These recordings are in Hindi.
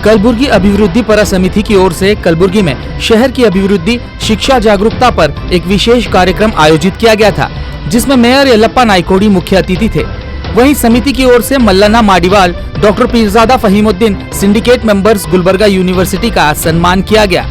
कलबुर्गी अभिवृद्धि पर समिति की ओर से कलबुर्गी में शहर की अभिवृद्धि शिक्षा जागरूकता पर एक विशेष कार्यक्रम आयोजित किया गया था, जिसमें मेयर येलप्पा नाइकोडी मुख्य अतिथि थे। वहीं समिति की ओर से Mallana Madiwal, doctor Peerzada Fahimuddin, syndicate members Gulbarga university का सम्मान किया गया।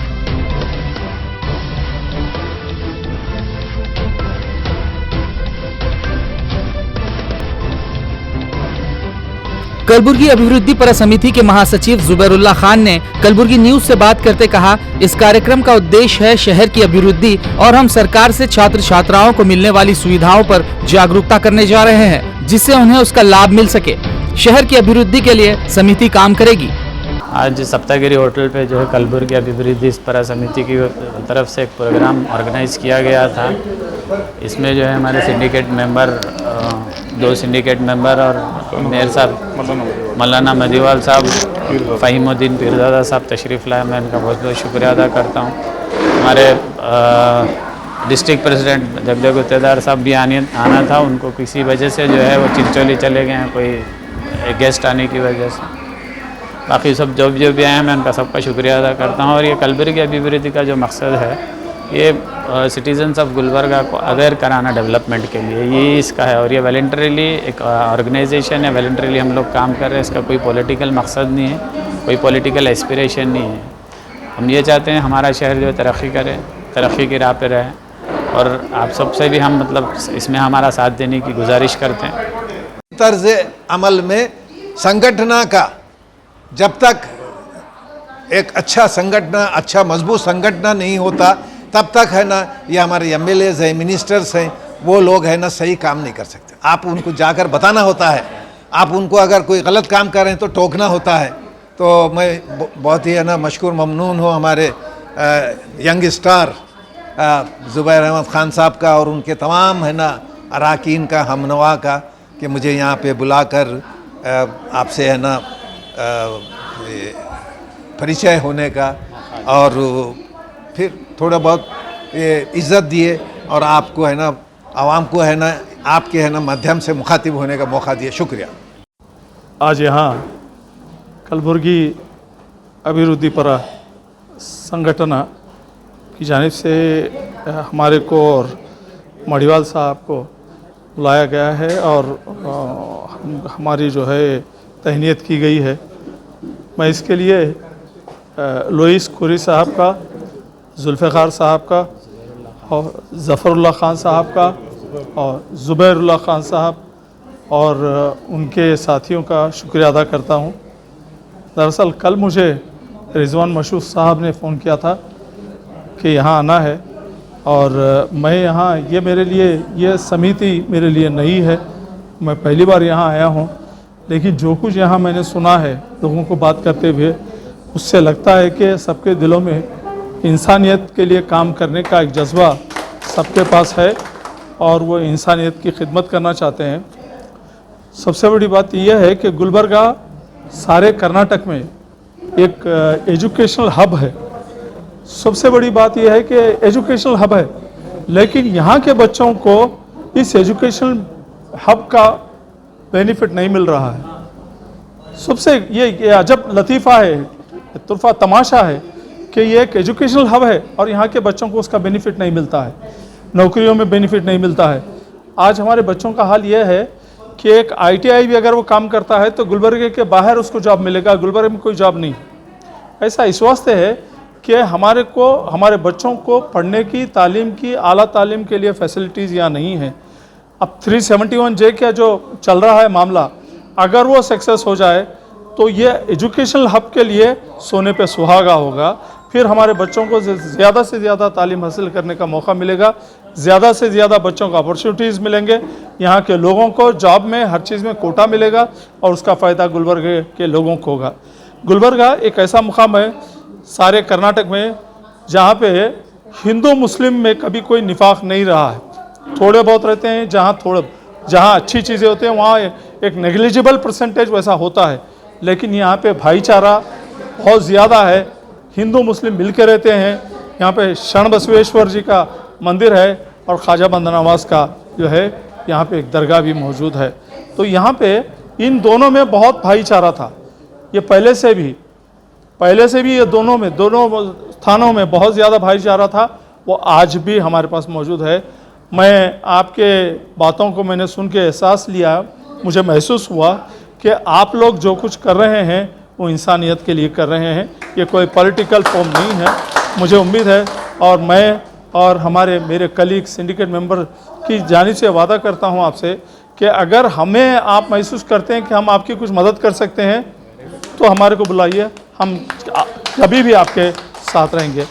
कलबुर्गी अभिवृद्धि पर समिति के महासचिव जुबैरुल्लाह खान ने कलबुर्गी न्यूज से बात करते कहा, इस कार्यक्रम का उद्देश्य है शहर की अभिवृद्धि और हम सरकार से छात्र छात्राओं को मिलने वाली सुविधाओं पर जागरूकता करने जा रहे हैं, जिससे उन्हें उसका लाभ मिल सके। शहर की अभिवृद्धि के लिए समिति काम करेगी। आज सप्तागिरी होटल पे जो है कलबुर्गी अभिवृद्धि पर समिति की तरफ से एक प्रोग्राम ऑर्गेनाइज किया गया था। इसमें जो है हमारे सिंडिकेट मेंबर, 2 सिंडिकेट मेंबर और मेयर साहब मौलाना मदीवाल साहब, फहीमुद्दीन पीरजादा साहब तशरीफ़ लाए। मैं इनका बहुत बहुत शुक्रिया अदा करता हूँ। हमारे डिस्ट्रिक्ट प्रेसिडेंट जगदेव गुत्तेदार साहब भी आना था, उनको किसी वजह से जो है वो चिंचोली चले गए हैं, कोई गेस्ट आने की वजह से। बाकी सब जो भी आए हैं, मैं उनका सबका शुक्रिया अदा करता हूँ। और ये कलबुर्गी अभिवृद्धि का जो मकसद है, ये सिटीजन्स ऑफ गुलबर्गा को अवेयर कराना डेवलपमेंट के लिए, ये इसका है। और ये वॉलंटरीली एक ऑर्गेनाइजेशन है, वॉलंटरीली हम लोग काम कर रहे हैं। इसका कोई पॉलिटिकल मकसद नहीं है, कोई पॉलिटिकल एस्पिरेशन नहीं है। हम ये चाहते हैं हमारा शहर जो है तरक्की करे, तरक्की की राह पे रहे। और आप सबसे भी हम मतलब इसमें हमारा साथ देने की गुजारिश करते हैं। तर्ज अमल में संगठन का जब तक एक अच्छा संगठन, अच्छा मजबूत संगठन नहीं होता, तब तक है ना ये हमारे एमएलएज हैं, मिनिस्टर्स हैं, वो लोग है ना सही काम नहीं कर सकते। आप उनको जाकर बताना होता है, आप उनको अगर कोई गलत काम कर रहे हैं तो टोकना होता है। तो मैं बहुत ही है ना मशकूर ममनून हूँ हमारे यंग स्टार जुबैर अहमद खान साहब का और उनके तमाम है ना अरकान का, हमनवा का, कि मुझे यहाँ पे बुलाकर आपसे है ना परिचय होने का और फिर थोड़ा बहुत इज़्ज़त दिए और आपको है ना आवाम को है ना आपके है ना माध्यम से मुखातिब होने का मौका दिए। शुक्रिया। आज यहाँ कलबुर्गी अभिवृद्धि पर संगठन की जानिब से हमारे को और माडीवाल साहब को बुलाया गया है और हमारी जो है तहनीत की गई है। मैं इसके लिए लोइस कुरी साहब का, जुल्फ़िकार साहब का और ज़फ़रुल्लाह खान साहब का और ज़ुबैरुल्लाह खान साहब और उनके साथियों का शुक्रिया अदा करता हूँ। दरअसल कल मुझे रिजवान मशहूर साहब ने फ़ोन किया था कि यहाँ आना है और मैं यहाँ, ये मेरे लिए, ये समिति मेरे लिए नई है, मैं पहली बार यहाँ आया हूँ। लेकिन जो कुछ यहाँ मैंने सुना है लोगों को बात करते हुए, उससे लगता है कि सबके दिलों में इंसानियत के लिए काम करने का एक जज्बा सबके पास है और वो इंसानियत की खिदमत करना चाहते हैं। सबसे बड़ी बात यह है कि गुलबर्गा सारे कर्नाटक में एक एजुकेशनल हब है। सबसे बड़ी बात यह है कि एजुकेशनल हब है, लेकिन यहाँ के बच्चों को इस एजुकेशनल हब का बेनिफिट नहीं मिल रहा है। सबसे ये अजब लतीफ़ा है, तुरफा तमाशा है कि ये एक एजुकेशनल हब है और यहाँ के बच्चों को उसका बेनिफिट नहीं मिलता है, नौकरियों में बेनिफिट नहीं मिलता है। आज हमारे बच्चों का हाल ये है कि एक ITI भी अगर वो काम करता है तो गुलबर्गे के बाहर उसको जॉब मिलेगा, गुलबर्गे में कोई जॉब नहीं। ऐसा इस वास्ते है कि हमारे बच्चों को पढ़ने की, तालीम की, आला तालीम के लिए फैसिलिटीज़ यहाँ नहीं है। अब 371J का जो चल रहा है मामला, अगर वो सक्सेस हो जाए तो ये एजुकेशनल हब के लिए सोने पे सुहागा होगा। फिर हमारे बच्चों को ज़्यादा से ज़्यादा तालीम हासिल करने का मौका मिलेगा, ज़्यादा से ज़्यादा बच्चों को अपॉर्चुनिटीज़ मिलेंगे, यहाँ के लोगों को जॉब में हर चीज़ में कोटा मिलेगा और उसका फ़ायदा गुलबर्गे के लोगों को होगा। गुलबर्गा एक ऐसा मुकाम है सारे कर्नाटक में जहाँ पे हिंदू मुस्लिम में कभी कोई निफाक नहीं रहा है। थोड़े बहुत रहते हैं, जहाँ अच्छी चीज़ें होती हैं वहाँ एक नेग्लिजिबल परसेंटेज वैसा होता है, लेकिन यहाँ पे भाईचारा बहुत ज़्यादा है। हिंदू मुस्लिम मिल के रहते हैं। यहाँ पे शरण बसवेश्वर जी का मंदिर है और ख्वाजा बंदा नवाज का जो है यहाँ पे एक दरगाह भी मौजूद है। तो यहाँ पे इन दोनों में बहुत भाईचारा था, ये पहले से भी। पहले से भी ये दोनों स्थानों में बहुत ज़्यादा भाईचारा था, वो आज भी हमारे पास मौजूद है। मैं आपके बातों को मैंने सुन के एहसास लिया, मुझे महसूस हुआ कि आप लोग जो कुछ कर रहे हैं वो इंसानियत के लिए कर रहे हैं, ये कोई पॉलिटिकल फॉर्म नहीं है। मुझे उम्मीद है और मैं और मेरे कलीग सिंडिकेट मेंबर की जानिब से वादा करता हूं आपसे कि अगर हमें आप महसूस करते हैं कि हम आपकी कुछ मदद कर सकते हैं तो हमारे को बुलाइए, हम कभी भी आपके साथ रहेंगे।